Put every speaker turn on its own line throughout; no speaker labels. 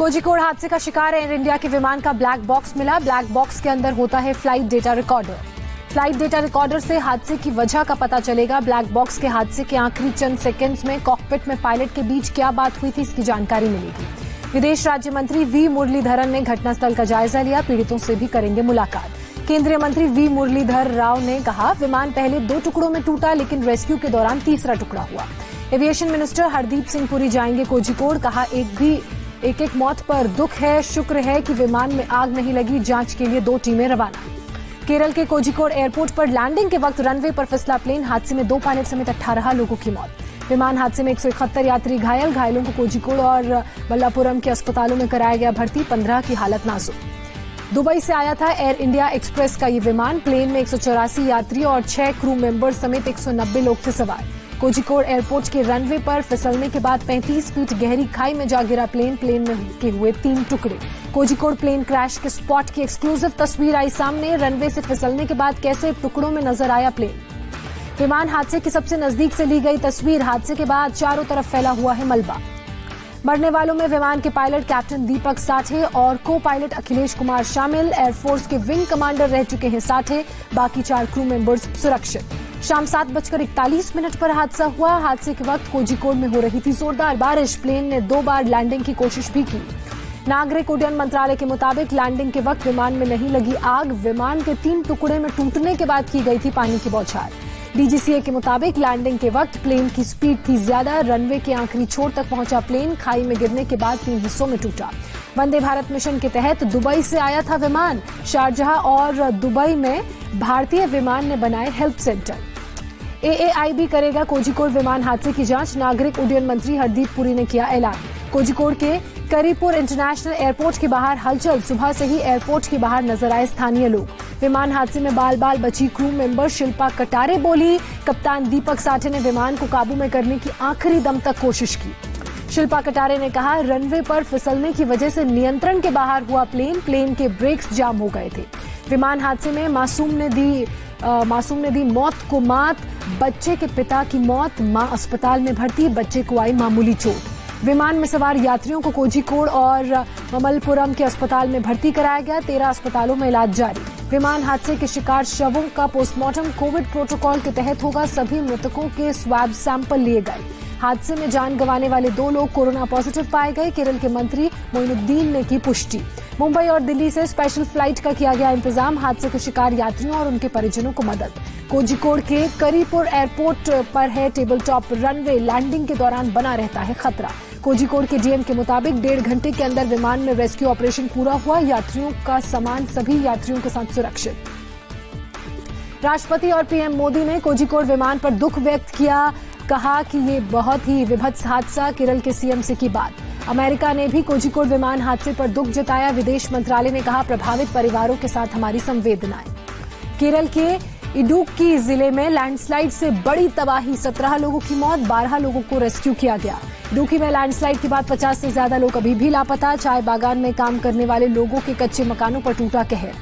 कोझिकोड हादसे का शिकार एयर इंडिया के विमान का ब्लैक बॉक्स मिला। ब्लैक बॉक्स के अंदर होता है flight data recorder. Flight data recorder से हादसे की वजह का पता चलेगा। ब्लैक बॉक्स के हादसे के आखिरी चंद सेकंड्स में कॉकपिट में पायलट के बीच क्या बात हुई थी, इसकी जानकारी मिलेगी। विदेश राज्य मंत्री वी मुरलीधरन ने घटनास्थल का जायजा लिया। पीड़ितों से भी करेंगे मुलाकात। केंद्रीय मंत्री वी मुरलीधर राव ने कहा, विमान पहले 2 टुकड़ों में टूटा, लेकिन रेस्क्यू के दौरान तीसरा टुकड़ा हुआ। एविएशन मिनिस्टर हरदीप सिंह पुरी जाएंगे कोझिकोड। कहा, एक मौत पर दुख है, शुक्र है कि विमान में आग नहीं लगी। जांच के लिए 2 टीमें रवाना। केरल के कोझिकोड एयरपोर्ट पर लैंडिंग के वक्त रनवे पर फिसला प्लेन। हादसे में 2 पायलट समेत 18 लोगों की मौत। विमान हादसे में 171 यात्री घायल। घायलों को कोझिकोड और मल्लापुरम के अस्पतालों में कराया गया भर्ती। 15 की हालत नाजुक। दुबई से आया था एयर इंडिया एक्सप्रेस का ये विमान। प्लेन में 184 यात्री और 6 क्रू मेंबर समेत 190 लोग थे सवार। कोझिकोड एयरपोर्ट के रनवे पर फिसलने के बाद 35 फीट गहरी खाई में जा गिरा प्लेन। प्लेन में के हुए 3 टुकड़े। कोझिकोड प्लेन क्रैश के स्पॉट की एक्सक्लूसिव तस्वीर आई सामने। रनवे से फिसलने के बाद कैसे टुकड़ों में नजर आया प्लेन। विमान हादसे के सबसे नजदीक से ली गई तस्वीर। हादसे के बाद चारों तरफ फैला हुआ है मलबा। मरने वालों में विमान के पायलट कैप्टन दीपक साठे और को पायलट अखिलेश कुमार शामिल। एयरफोर्स के विंग कमांडर रह चुके हैं साठे। बाकी 4 क्रू मेंबर्स सुरक्षित। शाम 7:41 पर हादसा हुआ। हादसे के वक्त कोझिकोड में हो रही थी जोरदार बारिश। प्लेन ने 2 बार लैंडिंग की कोशिश भी की। नागरिक उड्डयन मंत्रालय के मुताबिक लैंडिंग के वक्त विमान में नहीं लगी आग। विमान के 3 टुकड़े में टूटने के बाद की गई थी पानी की बौछार। डीजीसीए के मुताबिक लैंडिंग के वक्त प्लेन की स्पीड थी ज्यादा। रनवे के आखिरी छोर तक पहुंचा प्लेन। खाई में गिरने के बाद 3 हिस्सों में टूटा। वंदे भारत मिशन के तहत दुबई से आया था विमान। शारजाह और दुबई में भारतीय विमान ने बनाए हेल्प सेंटर। एएआईबी करेगा कोझिकोड विमान हादसे की जांच। नागरिक उड्डयन मंत्री हरदीप पुरी ने किया ऐलान। कोझिकोड के करीपुर इंटरनेशनल एयरपोर्ट के बाहर हलचल। सुबह से ही एयरपोर्ट के बाहर नजर आए स्थानीय लोग। विमान हादसे में बाल बाल बची क्रू मेंबर शिल्पा कटारे बोली, कप्तान दीपक साठे ने विमान को काबू में करने की आखिरी दम तक कोशिश की। शिल्पा कटारे ने कहा, रनवे पर फिसलने की वजह से नियंत्रण के बाहर हुआ प्लेन के ब्रेक्स जाम हो गए थे। विमान हादसे में मासूम ने दी मौत को मात। बच्चे के पिता की मौत। मां अस्पताल में भर्ती। बच्चे को आई मामूली चोट। विमान में सवार यात्रियों को कोझिकोड और ममल्लपुरम के अस्पताल में भर्ती कराया गया। 13 अस्पतालों में इलाज जारी। विमान हादसे के शिकार शवों का पोस्टमार्टम कोविड प्रोटोकॉल के तहत होगा। सभी मृतकों के स्वैब सैंपल लिए गए। हादसे में जान गंवाने वाले 2 लोग कोरोना पॉजिटिव पाए गए। केरल के मंत्री मोइनुद्दीन ने की पुष्टि। मुंबई और दिल्ली से स्पेशल फ्लाइट का किया गया इंतजाम। हादसे के शिकार यात्रियों और उनके परिजनों को मदद। कोझिकोड के करीपुर एयरपोर्ट पर है टेबल टॉप रनवे। लैंडिंग के दौरान बना रहता है खतरा। कोझिकोड के डीएम के मुताबिक 1.5 घंटे के अंदर विमान में रेस्क्यू ऑपरेशन पूरा हुआ। यात्रियों का सामान सभी यात्रियों के साथ सुरक्षित। राष्ट्रपति और पीएम मोदी ने कोझिकोड विमान पर दुख व्यक्त किया। कहा कि ये बहुत ही विभत्स हादसा। केरल के सीएम से की बात। अमेरिका ने भी कोझिकोड विमान हादसे पर दुख जताया। विदेश मंत्रालय ने कहा, प्रभावित परिवारों के साथ हमारी संवेदनाएं। केरल के इडुक्की जिले में लैंडस्लाइड से बड़ी तबाही। 17 लोगों की मौत। 12 लोगों को रेस्क्यू किया गया। इडुक्की में लैंडस्लाइड के बाद 50 से ज्यादा लोग अभी भी लापता। चाय बागान में काम करने वाले लोगों के कच्चे मकानों पर टूटा कहर।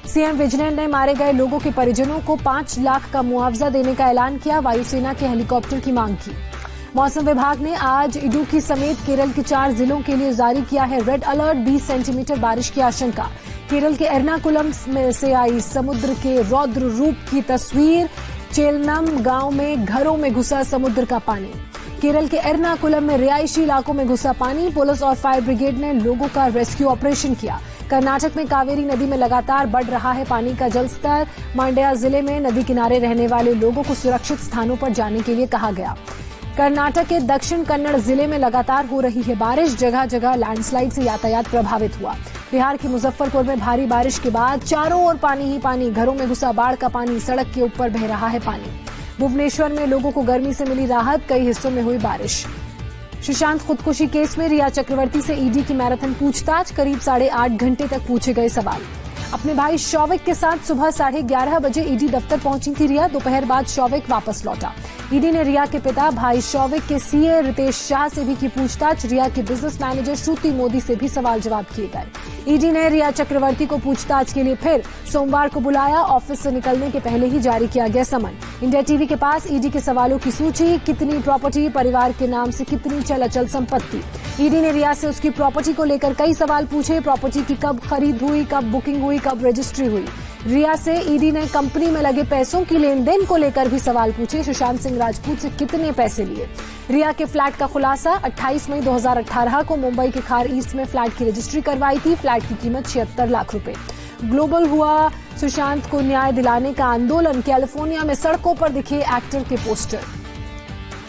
सीएम विजयन ने मारे गए लोगों के परिजनों को 5 लाख का मुआवजा देने का ऐलान किया। वायुसेना के हेलीकॉप्टर की मांग की। मौसम विभाग ने आज इडुक्की समेत केरल के 4 जिलों के लिए जारी किया है रेड अलर्ट। 20 सेंटीमीटर बारिश की आशंका। केरल के एर्नाकुलम में से आई समुद्र के रौद्र रूप की तस्वीर। चेलनम गांव में घरों में घुसा समुद्र का पानी। केरल के एर्नाकुलम में रिहायशी इलाकों में घुसा पानी। पुलिस और फायर ब्रिगेड ने लोगों का रेस्क्यू ऑपरेशन किया। कर्नाटक में कावेरी नदी में लगातार बढ़ रहा है पानी का जलस्तर। मांड्या जिले में नदी किनारे रहने वाले लोगों को सुरक्षित स्थानों पर जाने के लिए कहा गया। कर्नाटक के दक्षिण कन्नड़ जिले में लगातार हो रही है बारिश। जगह जगह लैंडस्लाइड से यातायात प्रभावित हुआ। बिहार के मुजफ्फरपुर में भारी बारिश के बाद चारों ओर पानी ही पानी। घरों में घुसा बाढ़ का पानी। सड़क के ऊपर बह रहा है पानी। भुवनेश्वर में लोगों को गर्मी से मिली राहत। कई हिस्सों में हुई बारिश। सुशांत खुदकुशी केस में रिया चक्रवर्ती से ईडी की मैराथन पूछताछ। करीब 8.5 घंटे तक पूछे गए सवाल। अपने भाई शौविक के साथ सुबह 11:30 बजे ईडी दफ्तर पहुंची थी रिया। दोपहर बाद शौविक वापस लौटा। ईडी ने रिया के पिता भाई शौविक के सीए रितेश शाह से भी की पूछताछ। रिया के बिजनेस मैनेजर श्रुति मोदी से भी सवाल जवाब किए गए। ईडी ने रिया चक्रवर्ती को पूछताछ के लिए फिर सोमवार को बुलाया। ऑफिस से निकलने के पहले ही जारी किया गया समन। इंडिया टीवी के पास ईडी के सवालों की सूची। कितनी प्रॉपर्टी, परिवार के नाम से कितनी चल अचल संपत्ति। ईडी ने रिया से उसकी प्रॉपर्टी को लेकर कई सवाल पूछे। प्रॉपर्टी की कब खरीद हुई, कब बुकिंग हुई, कब रजिस्ट्री हुई। रिया से ईडी ने कंपनी में लगे पैसों की लेन देन को लेकर भी सवाल पूछे। सुशांत सिंह राजपूत से कितने पैसे लिए। रिया के फ्लैट का खुलासा। 28 मई 2018 को मुंबई के खार ईस्ट में फ्लैट की रजिस्ट्री करवाई थी। फ्लैट की कीमत 76 लाख रुपए। ग्लोबल हुआ सुशांत को न्याय दिलाने का आंदोलन। कैलिफोर्निया में सड़कों पर दिखे एक्टर के पोस्टर।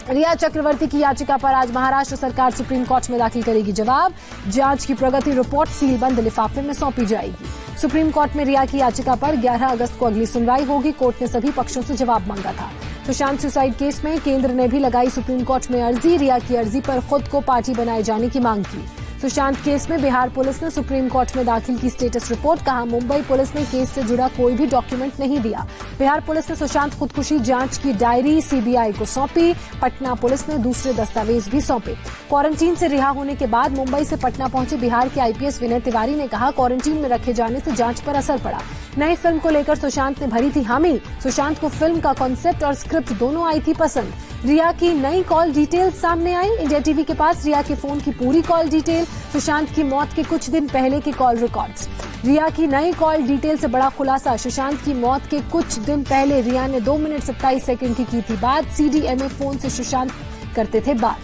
रिया चक्रवर्ती की याचिका पर आज महाराष्ट्र सरकार सुप्रीम कोर्ट में दाखिल करेगी जवाब। जांच की प्रगति रिपोर्ट सीलबंद लिफाफे में सौंपी जाएगी। सुप्रीम कोर्ट में रिया की याचिका पर 11 अगस्त को अगली सुनवाई होगी। कोर्ट ने सभी पक्षों से जवाब मांगा था। सुशांत सुसाइड केस में केंद्र ने भी लगाई सुप्रीम कोर्ट में अर्जी। रिया की अर्जी पर खुद को पार्टी बनाए जाने की मांग की। सुशांत केस में बिहार पुलिस ने सुप्रीम कोर्ट में दाखिल की स्टेटस रिपोर्ट। कहा, मुंबई पुलिस ने केस से जुड़ा कोई भी डॉक्यूमेंट नहीं दिया। बिहार पुलिस ने सुशांत खुदकुशी जांच की डायरी सीबीआई को सौंपी। पटना पुलिस ने दूसरे दस्तावेज भी सौंपे। क्वारंटीन से रिहा होने के बाद मुंबई से पटना पहुंचे बिहार के आईपीएस विनय तिवारी ने कहा, क्वारंटीन में रखे जाने से जांच पर असर पड़ा। नई फिल्म को लेकर सुशांत ने भरी थी हामी। सुशांत को फिल्म का कॉन्सेप्ट और स्क्रिप्ट दोनों आई थी पसंद। रिया की नई कॉल डिटेल सामने आई। इंडिया टीवी के पास रिया के फोन की पूरी कॉल डिटेल। सुशांत की मौत के कुछ दिन पहले के कॉल रिकॉर्ड्स। रिया की नई कॉल डिटेल से बड़ा खुलासा। सुशांत की मौत के कुछ दिन पहले रिया ने 2 मिनट 27 सेकंड की थी बात। सीडीएमए फोन से सुशांत करते थे बात।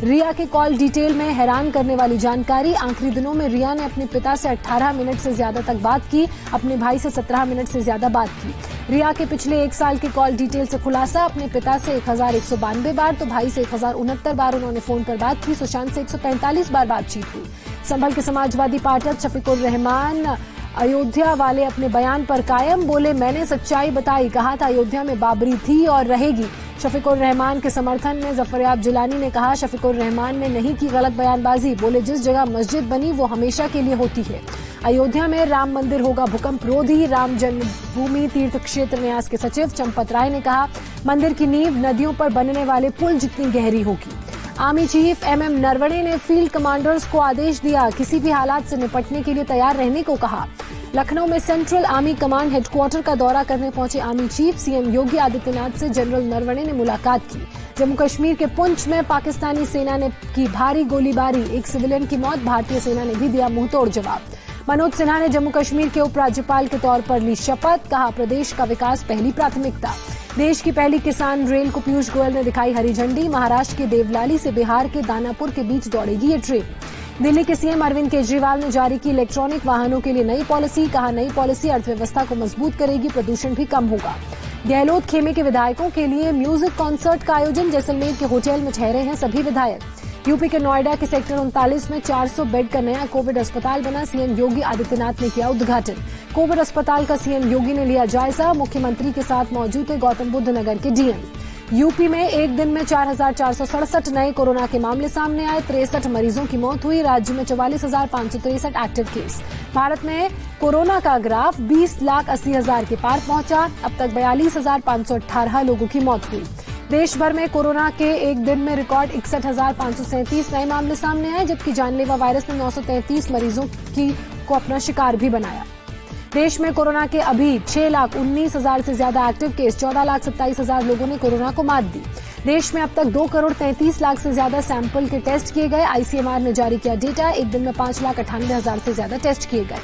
रिया के कॉल डिटेल में हैरान करने वाली जानकारी। आखिरी दिनों में रिया ने अपने पिता से 18 मिनट से ज्यादा तक बात की। अपने भाई से 17 मिनट से ज्यादा बात की। रिया के पिछले 1 साल के कॉल डिटेल से खुलासा। अपने पिता से 1192 बार तो भाई से 1069 बार उन्होंने फोन पर बात की। सुशांत से 145 बार बातचीत हुई। संभल के समाजवादी पार्षद शफीकुर रहमान अयोध्या वाले अपने बयान पर कायम। बोले, मैंने सच्चाई बताई। कहा था अयोध्या में बाबरी थी और रहेगी। शफीकुर रहमान के समर्थन में जफरयाब जिलानी ने कहा, शफीकुर रहमान ने नहीं की गलत बयानबाजी। बोले, जिस जगह मस्जिद बनी वो हमेशा के लिए होती है। अयोध्या में राम मंदिर होगा भूकंप रोधी। राम जन्मभूमि तीर्थ क्षेत्र न्यास के सचिव चंपत राय ने कहा, मंदिर की नींव नदियों पर बनने वाले पुल जितनी गहरी होगी। आर्मी चीफ एमएम नरवणे ने फील्ड कमांडर्स को आदेश दिया, किसी भी हालात से निपटने के लिए तैयार रहने को कहा। लखनऊ में सेंट्रल आर्मी कमांड हेडक्वार्टर का दौरा करने पहुंचे army chief. CM Yogi Adityanath से जनरल नरवणे ने मुलाकात की। जम्मू कश्मीर के पुंछ में पाकिस्तानी सेना ने की भारी गोलीबारी। एक सिविलियन की मौत। भारतीय सेना ने भी दिया मुंहतोड़ जवाब। मनोज सिन्हा ने जम्मू कश्मीर के उपराज्यपाल के तौर पर ली शपथ। कहा, प्रदेश का विकास पहली प्राथमिकता। देश की पहली किसान रेल को पीयूष गोयल ने दिखाई हरी झंडी। महाराष्ट्र के देवलाली से बिहार के दानापुर के बीच दौड़ेगी ये ट्रेन। दिल्ली के सीएम अरविंद केजरीवाल ने जारी की इलेक्ट्रॉनिक वाहनों के लिए नई पॉलिसी। कहा, नई पॉलिसी अर्थव्यवस्था को मजबूत करेगी, प्रदूषण भी कम होगा। गहलोत खेमे के विधायकों के लिए म्यूजिक कॉन्सर्ट का आयोजन। जैसलमेर के होटल में ठहरे हैं सभी विधायक। यूपी के नोएडा के सेक्टर 39 में 400 बेड का नया कोविड अस्पताल बना। सीएम योगी आदित्यनाथ ने किया उद्घाटन। कोविड अस्पताल का सीएम योगी ने लिया जायजा। मुख्यमंत्री के साथ मौजूद थे गौतम बुद्ध नगर के डीएम। यूपी में एक दिन में 4467 नए कोरोना के मामले सामने आए। 63 मरीजों की मौत हुई। राज्य में 44,563 एक्टिव केस। भारत में कोरोना का ग्राफ 20,80,000 के पार पहुंचा। अब तक 42,518 लोगों की मौत हुई। देश भर में कोरोना के एक दिन में रिकॉर्ड 61,537 नए मामले सामने आए, जबकि जानलेवा वायरस ने 933 मरीजों को अपना शिकार भी बनाया। देश में कोरोना के अभी 6,19,000 से ज्यादा एक्टिव केस। 14,27,000 लोगों ने कोरोना को मात दी। देश में अब तक 2,33,00,000 से ज्यादा सैंपल के टेस्ट किए गए। आईसीएमआर ने जारी किया डेटा। एक दिन में 5,98,000 से ज्यादा टेस्ट किए गए।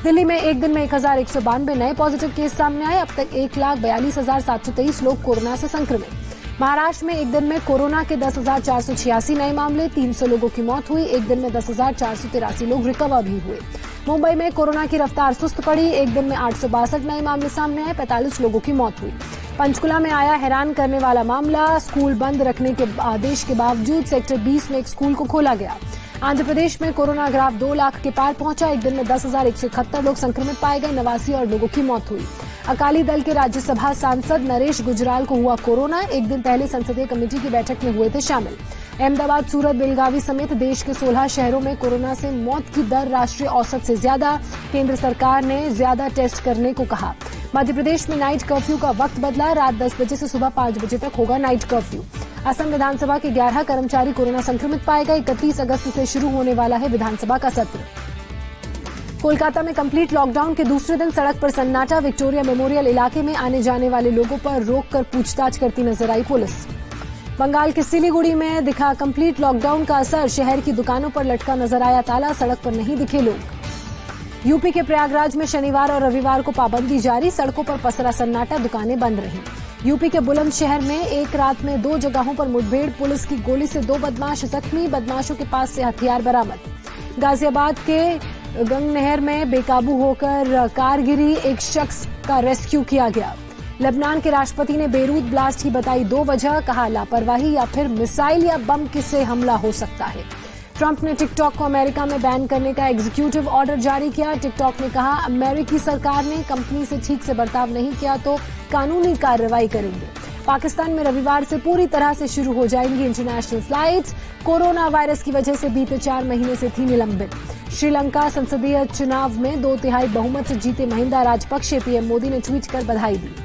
दिल्ली में एक दिन में 1,192 नए पॉजिटिव केस सामने आए। अब तक 1,42,723 लोग कोरोना से संक्रमित। महाराष्ट्र में एक दिन में कोरोना के 10,486 नए मामले। 300 लोगों की मौत हुई। एक दिन में 10,483 लोग रिकवर भी हुए। मुंबई में कोरोना की रफ्तार सुस्त पड़ी। एक दिन में 862 नए मामले सामने आए। 45 लोगों की मौत हुई। पंचकुला में आया हैरान करने वाला मामला। स्कूल बंद रखने के आदेश के बावजूद सेक्टर 20 में एक स्कूल को खोला गया। आंध्र प्रदेश में कोरोना ग्राफ 2 लाख के पार पहुंचा। एक दिन में 10,171 लोग संक्रमित पाए गए। 89 और लोगों की मौत हुई। अकाली दल के राज्यसभा सांसद नरेश गुजराल को हुआ कोरोना। एक दिन पहले संसदीय कमेटी की बैठक में हुए थे शामिल। अहमदाबाद, सूरत, बेलगावी समेत देश के 16 शहरों में कोरोना से मौत की दर राष्ट्रीय औसत से ज्यादा। केंद्र सरकार ने ज्यादा टेस्ट करने को कहा। मध्य प्रदेश में नाइट कर्फ्यू का वक्त बदला। रात 10 बजे से सुबह 5 बजे तक होगा नाइट कर्फ्यू। असम विधानसभा के 11 कर्मचारी कोरोना संक्रमित पाए गए। 31 अगस्त से शुरू होने वाला है विधानसभा का सत्र। कोलकाता में कंप्लीट लॉकडाउन के दूसरे दिन सड़क पर सन्नाटा। विक्टोरिया मेमोरियल इलाके में आने जाने वाले लोगों पर रोककर पूछताछ करती नजर आई पुलिस। बंगाल के सिलीगुड़ी में दिखा कंप्लीट लॉकडाउन का असर। शहर की दुकानों पर लटका नजर आया ताला, सड़क पर नहीं दिखे लोग। यूपी के प्रयागराज में शनिवार और रविवार को पाबंदी जारी, सड़कों पर पसरा सन्नाटा, दुकानें बंद रहीं। यूपी के बुलंदशहर में एक रात में 2 जगहों पर मुठभेड़, पुलिस की गोली से 2 बदमाश जख्मी, बदमाशों के पास से हथियार बरामद। गाजियाबाद के गंगनहर में बेकाबू होकर कार गिरी, एक शख्स का रेस्क्यू किया गया। लेबनान के राष्ट्रपति ने बेरूत ब्लास्ट की बताई 2 वजह, कहा लापरवाही या फिर मिसाइल या बम से हमला हो सकता है। ट्रंप ने टिकटॉक को अमेरिका में बैन करने का एग्जीक्यूटिव ऑर्डर जारी किया। टिकटॉक ने कहा अमेरिकी सरकार ने कंपनी से ठीक से बर्ताव नहीं किया तो कानूनी कार्रवाई करेंगे। पाकिस्तान में रविवार से पूरी तरह से शुरू हो जाएंगी इंटरनेशनल फ्लाइट्स। कोरोना वायरस की वजह से बीते 4 महीने से थी निलंबित। श्रीलंका संसदीय चुनाव में 2/3 बहुमत से जीते महिंदा राजपक्षे, पीएम मोदी ने ट्वीट कर बधाई दी।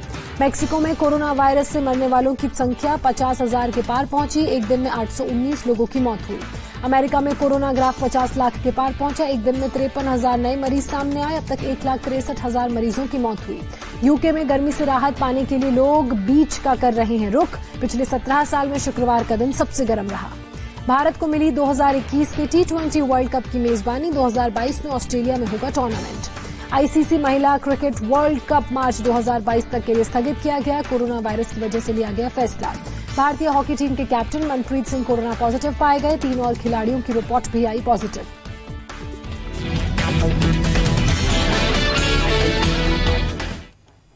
मेक्सिको में कोरोना वायरस से मरने वालों की संख्या 50,000 के पार पहुंची, एक दिन में 819 लोगों की मौत हुई। अमेरिका में कोरोना ग्राफ 50 लाख के पार पहुंचा, एक दिन में 53,000 नए मरीज सामने आए, अब तक 1,63,000 मरीजों की मौत हुई। यूके में गर्मी से राहत पाने के लिए लोग बीच का कर रहे हैं रुख। पिछले 17 साल में शुक्रवार का दिन सबसे गर्म रहा। भारत को मिली 2021 के T20 वर्ल्ड कप की मेजबानी, 2022 में ऑस्ट्रेलिया में होगा टूर्नामेंट। आईसीसी महिला क्रिकेट वर्ल्ड कप मार्च 2022 तक के लिए स्थगित किया गया, कोरोना वायरस की वजह से लिया गया फैसला। भारतीय हॉकी टीम के captain Manpreet Singh corona positive पाए गए, 3 और खिलाड़ियों की रिपोर्ट भी आई पॉजिटिव।